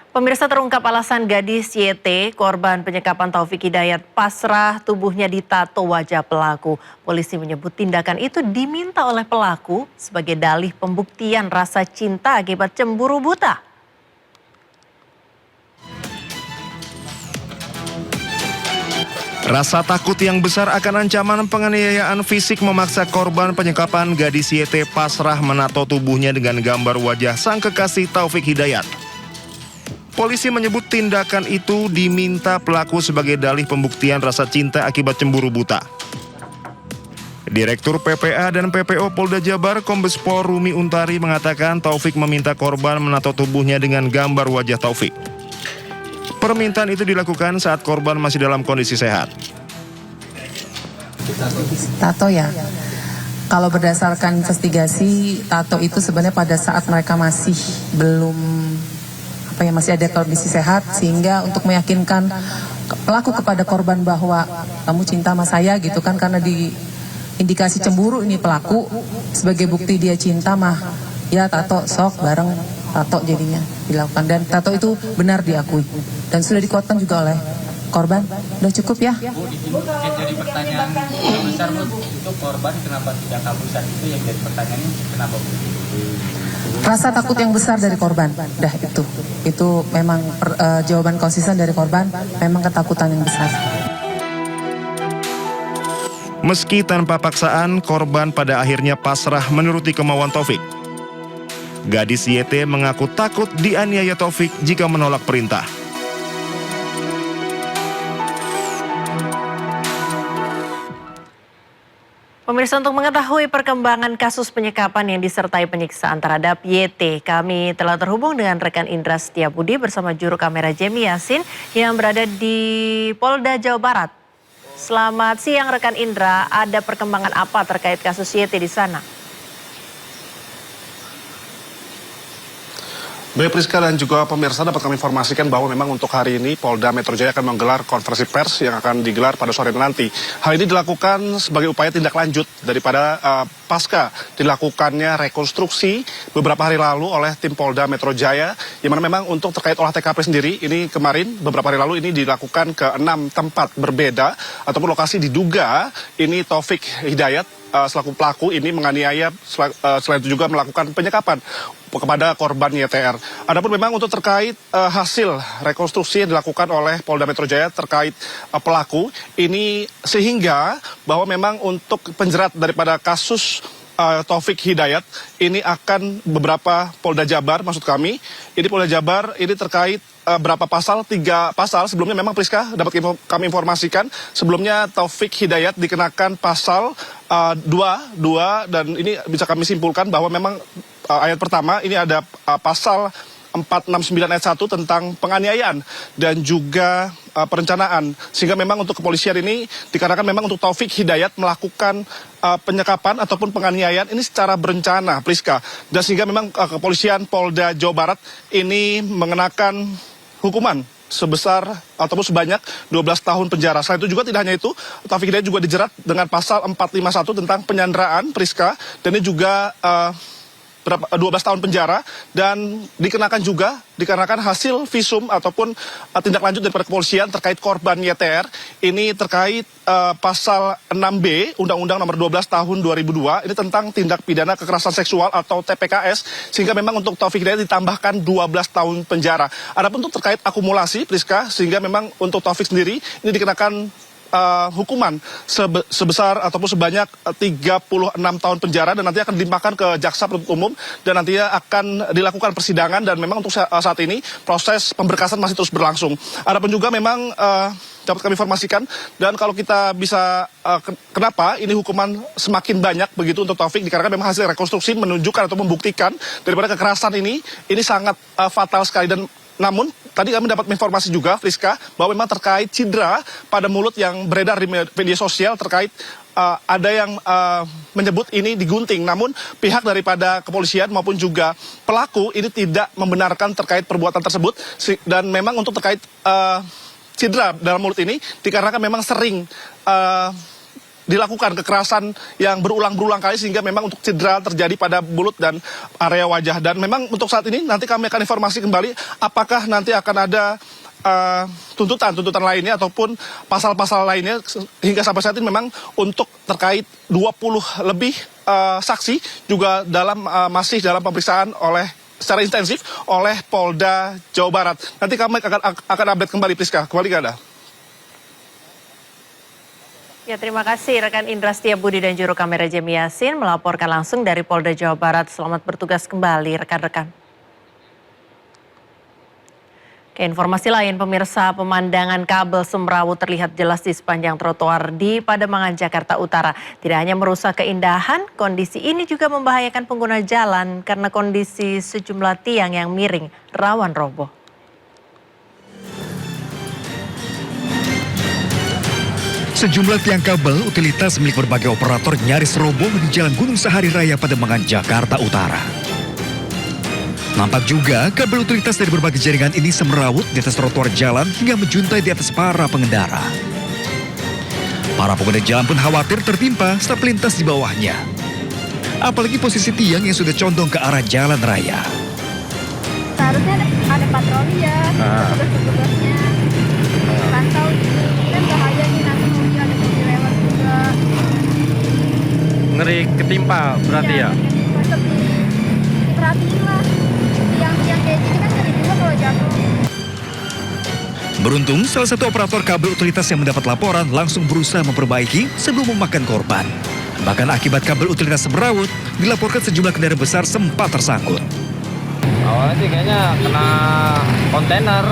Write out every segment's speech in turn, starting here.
Pemirsa, terungkap alasan gadis YT, korban penyekapan Taufik Hidayat, pasrah tubuhnya ditato wajah pelaku. Polisi menyebut tindakan itu diminta oleh pelaku sebagai dalih pembuktian rasa cinta akibat cemburu buta. Rasa takut yang besar akan ancaman penganiayaan fisik memaksa korban penyekapan gadis YT pasrah menato tubuhnya dengan gambar wajah sang kekasih Taufik Hidayat. Polisi menyebut tindakan itu diminta pelaku sebagai dalih pembuktian rasa cinta akibat cemburu buta. Direktur PPA dan PPO Polda Jabar Kombes Pol Rumi Untari mengatakan Taufik meminta korban menato tubuhnya dengan gambar wajah Taufik. Permintaan itu dilakukan saat korban masih dalam kondisi sehat. Tato ya, kalau berdasarkan investigasi, tato itu sebenarnya pada saat mereka masih belum masih ada kondisi sehat, sehingga untuk meyakinkan pelaku kepada korban bahwa kamu cinta sama saya gitu kan, karena di indikasi cemburu ini pelaku, sebagai bukti dia cinta mah ya tato sok bareng tato jadinya dilakukan, dan tato itu benar diakui dan sudah dikuatkan juga oleh korban. Udah cukup ya? Bu, jadi pertanyaan besar Bu, itu korban kenapa tidak kabur saat itu, yang jadi pertanyaannya kenapa Bu? Rasa takut yang besar dari korban, dah itu memang jawaban konsisten dari korban, memang ketakutan yang besar. Meski tanpa paksaan, korban pada akhirnya pasrah menuruti kemauan Taufik. Gadis YT mengaku takut dianiaya Taufik jika menolak perintah. Pemirsa, untuk mengetahui perkembangan kasus penyekapan yang disertai penyiksaan terhadap YT, kami telah terhubung dengan rekan Indra Setiabudi bersama juru kamera Jemi Yasin yang berada di Polda Jawa Barat. Selamat siang rekan Indra, ada perkembangan apa terkait kasus YT di sana? Baik Priska dan juga pemirsa, dapat kami informasikan bahwa memang untuk hari ini Polda Metro Jaya akan menggelar konferensi pers yang akan digelar pada sore nanti. Hal ini dilakukan sebagai upaya tindak lanjut daripada pasca dilakukannya rekonstruksi beberapa hari lalu oleh tim Polda Metro Jaya, yang mana memang untuk terkait olah TKP sendiri, ini kemarin beberapa hari lalu ini dilakukan ke 6 tempat berbeda ataupun lokasi diduga ini Taufik Hidayat selaku pelaku ini menganiaya, selain itu juga melakukan penyekapan kepada korban YTR. Adapun memang untuk terkait hasil rekonstruksi yang dilakukan oleh Polda Metro Jaya terkait pelaku ini, sehingga bahwa memang untuk penjerat daripada kasus Taufik Hidayat ini akan beberapa Polda Jabar, maksud kami ini Polda Jabar ini terkait berapa pasal, 3 pasal. Sebelumnya memang Priska dapat kami informasikan, sebelumnya Taufik Hidayat dikenakan pasal 2 dan ini bisa kami simpulkan bahwa memang ayat pertama ini ada pasal 469 ayat 1 tentang penganiayaan dan juga perencanaan, sehingga memang untuk kepolisian ini dikarenakan memang untuk Taufik Hidayat melakukan penyekapan ataupun penganiayaan ini secara berencana Priska, dan sehingga memang kepolisian Polda Jawa Barat ini mengenakan hukuman sebesar ataupun sebanyak 12 tahun penjara. Selain itu juga tidak hanya itu, Taufik Hidayat juga dijerat dengan pasal 451 tentang penyanderaan Priska, dan ini juga 12 tahun penjara, dan dikenakan juga dikarenakan hasil visum ataupun tindak lanjut daripada kepolisian terkait korban YTR ini terkait pasal 6B Undang-Undang Nomor 12 Tahun 2002 ini tentang tindak pidana kekerasan seksual atau TPKS, sehingga memang untuk Taufik Hidayat ditambahkan 12 tahun penjara. Adapun untuk terkait akumulasi Priska, sehingga memang untuk Taufik sendiri ini dikenakan hukuman sebesar ataupun sebanyak 36 tahun penjara, dan nanti akan dilimpahkan ke jaksa penuntut umum dan nantinya akan dilakukan persidangan, dan memang untuk saat ini proses pemberkasan masih terus berlangsung. Adapun juga memang dapat kami informasikan, dan kalau kita bisa kenapa ini hukuman semakin banyak begitu untuk Taufik, dikarenakan memang hasil rekonstruksi menunjukkan atau membuktikan daripada kekerasan ini sangat fatal sekali. Dan namun tadi kami dapat informasi juga Friska bahwa memang terkait cedera pada mulut yang beredar di media sosial terkait ada yang menyebut ini digunting, namun pihak daripada kepolisian maupun juga pelaku ini tidak membenarkan terkait perbuatan tersebut, dan memang untuk terkait cedera dalam mulut ini dikarenakan memang sering dilakukan kekerasan yang berulang-berulang kali sehingga memang untuk cedera terjadi pada mulut dan area wajah. Dan memang untuk saat ini nanti kami akan informasi kembali apakah nanti akan ada tuntutan lainnya ataupun pasal-pasal lainnya. Hingga sampai saat ini memang untuk terkait 20 lebih saksi juga masih dalam pemeriksaan secara intensif oleh Polda Jawa Barat. Nanti kami akan update kembali, Priska. Kembali ke Anda. Ya, terima kasih rekan Indra Setiabudi dan juru kamera Jemi Yasin melaporkan langsung dari Polda Jawa Barat. Selamat bertugas kembali rekan-rekan. Informasi lain, pemirsa, pemandangan kabel semrawut terlihat jelas di sepanjang trotoar di Pademangan, Jakarta Utara. Tidak hanya merusak keindahan, kondisi ini juga membahayakan pengguna jalan karena kondisi sejumlah tiang yang miring rawan roboh. Sejumlah tiang kabel utilitas milik berbagai operator nyaris roboh di Jalan Gunung Sahari Raya Pademangan, Jakarta Utara. Nampak juga kabel utilitas dari berbagai jaringan ini semrawut di atas trotoar jalan hingga menjuntai di atas para pengendara. Para pengguna jalan pun khawatir tertimpa saat melintas di bawahnya. Apalagi posisi tiang yang sudah condong ke arah jalan raya. Seharusnya ada patroli ya, petugas-petugasnya pantau gitu. Kan bahaya nih nanti mobil ada mobil lewat juga. Ngeri ketimpa berarti ya? Tetap diperhatiin lah. Yang kayak gini kan ngeri juga kalau jatuh. Beruntung, salah satu operator kabel utilitas yang mendapat laporan langsung berusaha memperbaiki sebelum memakan korban. Bahkan akibat kabel utilitas semrawut, dilaporkan sejumlah kendaraan besar sempat tersangkut. Awalnya sih kayaknya kena kontainer,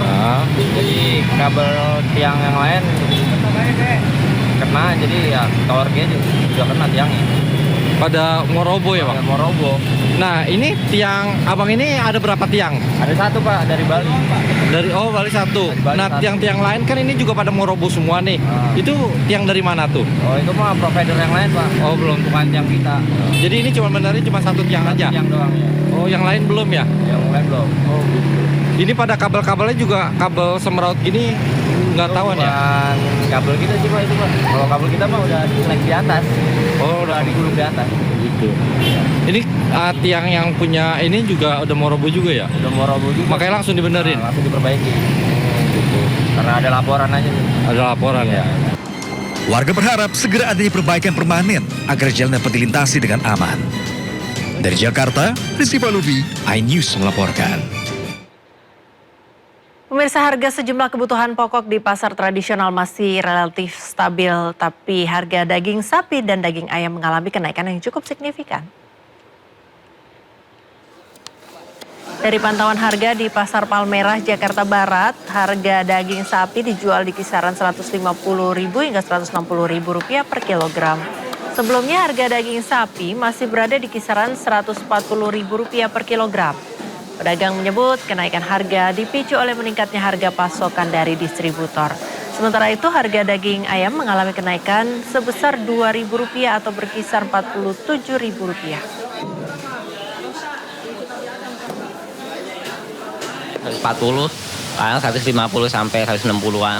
jadi kabel tiang yang lain kena, jadi ya tower G juga kena tiangnya. Pada mau roboh ya Pak? Mau roboh. Nah ini tiang, abang ini ada berapa tiang? Ada satu Pak, dari Bali. Bali satu. Bali Nah satu. tiang-tiang lain kan ini juga pada mau roboh semua nih. Itu tiang dari mana tuh? Oh itu mah provider yang lain Pak. Oh belum. Bukan tiang kita. Jadi ini cuma benernya cuma satu tiang aja? Tiang doang ya. Oh yang lain belum ya? Yang lain belum. Oh gitu. Ini pada kabel-kabelnya juga kabel semraut gini nggak tahuan ya? Bukan kabel kita sih Pak itu Pak. Kalau kabel kita mah udah naik di atas. Oh udah digulung di atas. Gitu. Ini tiang yang punya ini juga udah mau roboh juga ya? Udah mau roboh juga. Makanya langsung dibenerin? Langsung diperbaiki. Gitu. Karena ada laporan aja. Ada laporan ya? Warga berharap segera adanya perbaikan permanen agar jalan dapat dilintasi dengan aman. Dari Jakarta, Rizky Palubi, iNews melaporkan. Pemirsa, harga sejumlah kebutuhan pokok di pasar tradisional masih relatif stabil, tapi harga daging sapi dan daging ayam mengalami kenaikan yang cukup signifikan. Dari pantauan harga di Pasar Palmerah, Jakarta Barat, harga daging sapi dijual di kisaran Rp150.000 hingga Rp160.000 per kilogram. Sebelumnya harga daging sapi masih berada di kisaran Rp140.000 per kilogram. Pedagang menyebut kenaikan harga dipicu oleh meningkatnya harga pasokan dari distributor. Sementara itu harga daging ayam mengalami kenaikan sebesar Rp2.000 atau berkisar Rp47.000. 140, 150 sampai 160-an.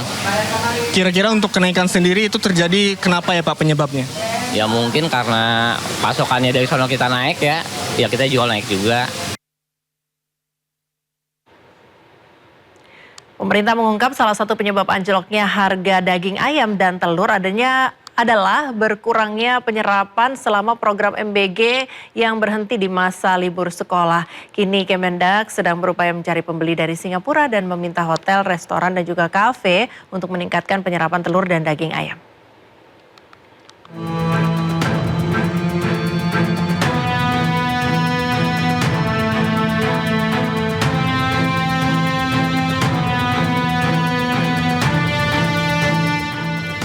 Kira-kira untuk kenaikan sendiri itu terjadi kenapa ya Pak penyebabnya? Ya mungkin karena pasokannya dari sono kita naik ya kita jual naik juga. Pemerintah mengungkap salah satu penyebab anjloknya harga daging ayam dan telur adalah berkurangnya penyerapan selama program MBG yang berhenti di masa libur sekolah. Kini Kemendak sedang berupaya mencari pembeli dari Singapura dan meminta hotel, restoran dan juga kafe untuk meningkatkan penyerapan telur dan daging ayam.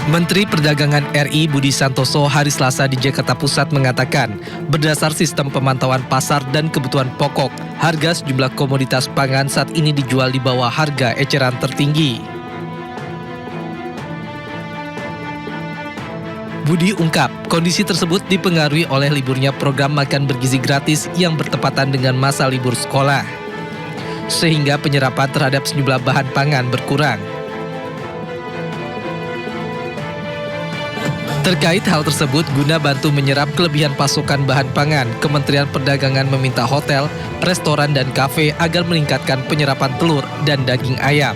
Menteri Perdagangan RI Budi Santoso hari Selasa di Jakarta Pusat mengatakan, berdasar sistem pemantauan pasar dan kebutuhan pokok, harga sejumlah komoditas pangan saat ini dijual di bawah harga eceran tertinggi. Budi ungkap, kondisi tersebut dipengaruhi oleh liburnya program makan bergizi gratis yang bertepatan dengan masa libur sekolah, sehingga penyerapan terhadap sejumlah bahan pangan berkurang. Terkait hal tersebut, guna bantu menyerap kelebihan pasokan bahan pangan, Kementerian Perdagangan meminta hotel, restoran, dan kafe agar meningkatkan penyerapan telur dan daging ayam.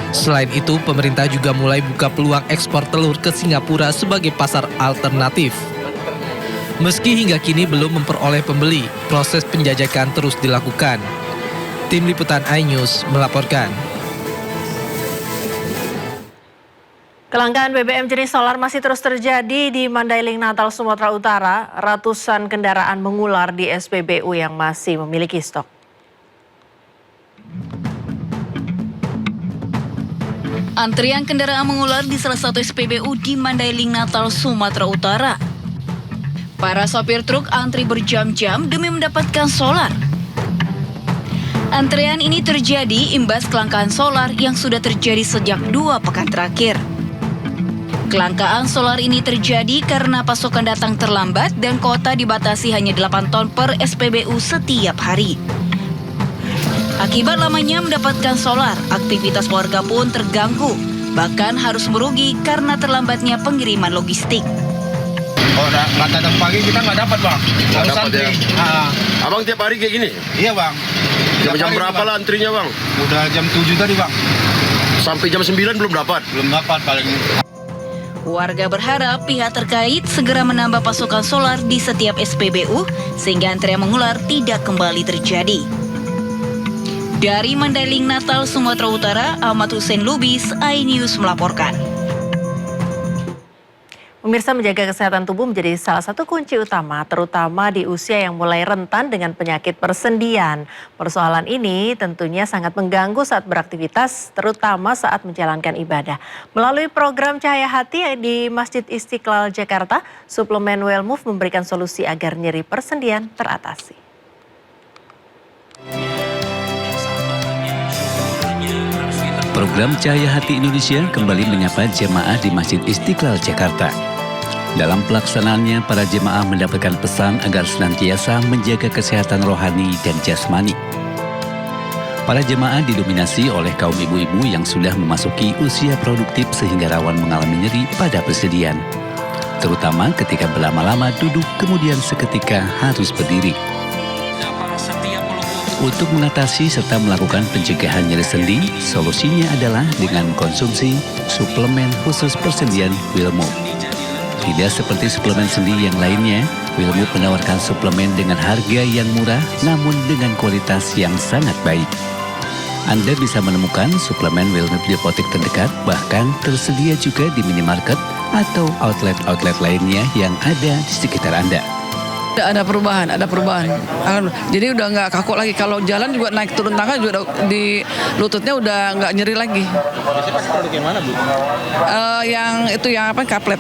Selain itu, pemerintah juga mulai buka peluang ekspor telur ke Singapura sebagai pasar alternatif. Meski hingga kini belum memperoleh pembeli, proses penjajakan terus dilakukan. Tim Liputan iNews melaporkan. Kelangkaan BBM jenis solar masih terus terjadi di Mandailing, Natal, Sumatera Utara. Ratusan kendaraan mengular di SPBU yang masih memiliki stok. Antrian kendaraan mengular di salah satu SPBU di Mandailing, Natal, Sumatera Utara. Para sopir truk antri berjam-jam demi mendapatkan solar. Antrean ini terjadi imbas kelangkaan solar yang sudah terjadi sejak 2 pekan terakhir. Kelangkaan solar ini terjadi karena pasokan datang terlambat dan kuota dibatasi hanya 8 ton per SPBU setiap hari. Akibat lamanya mendapatkan solar, aktivitas warga pun terganggu, bahkan harus merugi karena terlambatnya pengiriman logistik. Oh, nggak datang pagi kita nggak dapat, Bang. Harus antri. Ya. Abang tiap hari kayak gini? Iya, Bang. Jam berapa lah antrinya, Bang? Udah jam 7 tadi, Bang. Sampai jam 9 belum dapat? Belum dapat paling. Warga berharap pihak terkait segera menambah pasokan solar di setiap SPBU sehingga antrean mengular tidak kembali terjadi. Dari Mandailing, Natal, Sumatera Utara, Ahmad Hussein Lubis, iNews melaporkan. Pemirsa, menjaga kesehatan tubuh menjadi salah satu kunci utama, terutama di usia yang mulai rentan dengan penyakit persendian. Persoalan ini tentunya sangat mengganggu saat beraktivitas, terutama saat menjalankan ibadah. Melalui program Cahaya Hati di Masjid Istiqlal, Jakarta, suplemen Wellmove memberikan solusi agar nyeri persendian teratasi. Program Cahaya Hati Indonesia kembali menyapa jemaah di Masjid Istiqlal, Jakarta. Dalam pelaksanaannya, para jemaah mendapatkan pesan agar senantiasa menjaga kesehatan rohani dan jasmani. Para jemaah didominasi oleh kaum ibu-ibu yang sudah memasuki usia produktif sehingga rawan mengalami nyeri pada persediaan, terutama ketika berlama-lama duduk kemudian seketika harus berdiri. Untuk mengatasi serta melakukan pencegahan nyeri sendi, solusinya adalah dengan konsumsi suplemen khusus persendian Wellmove. Tidak seperti suplemen sendi yang lainnya, Wellmove menawarkan suplemen dengan harga yang murah namun dengan kualitas yang sangat baik. Anda bisa menemukan suplemen Wellmove di apotek terdekat, bahkan tersedia juga di minimarket atau outlet-outlet lainnya yang ada di sekitar Anda. Ada perubahan. Jadi udah nggak kaku lagi. Kalau jalan juga naik turun tangga juga di lututnya udah nggak nyeri lagi. Biasanya pakai produk yang mana, Bu? Yang kaplet.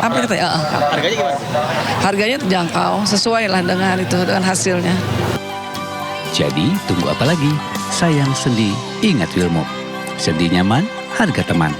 Apa katanya? Harganya gimana? Harganya terjangkau, sesuai lah dengan hasilnya. Jadi tunggu apa lagi? Sayang sendi, ingat Wellmove. Sendi nyaman, harga teman.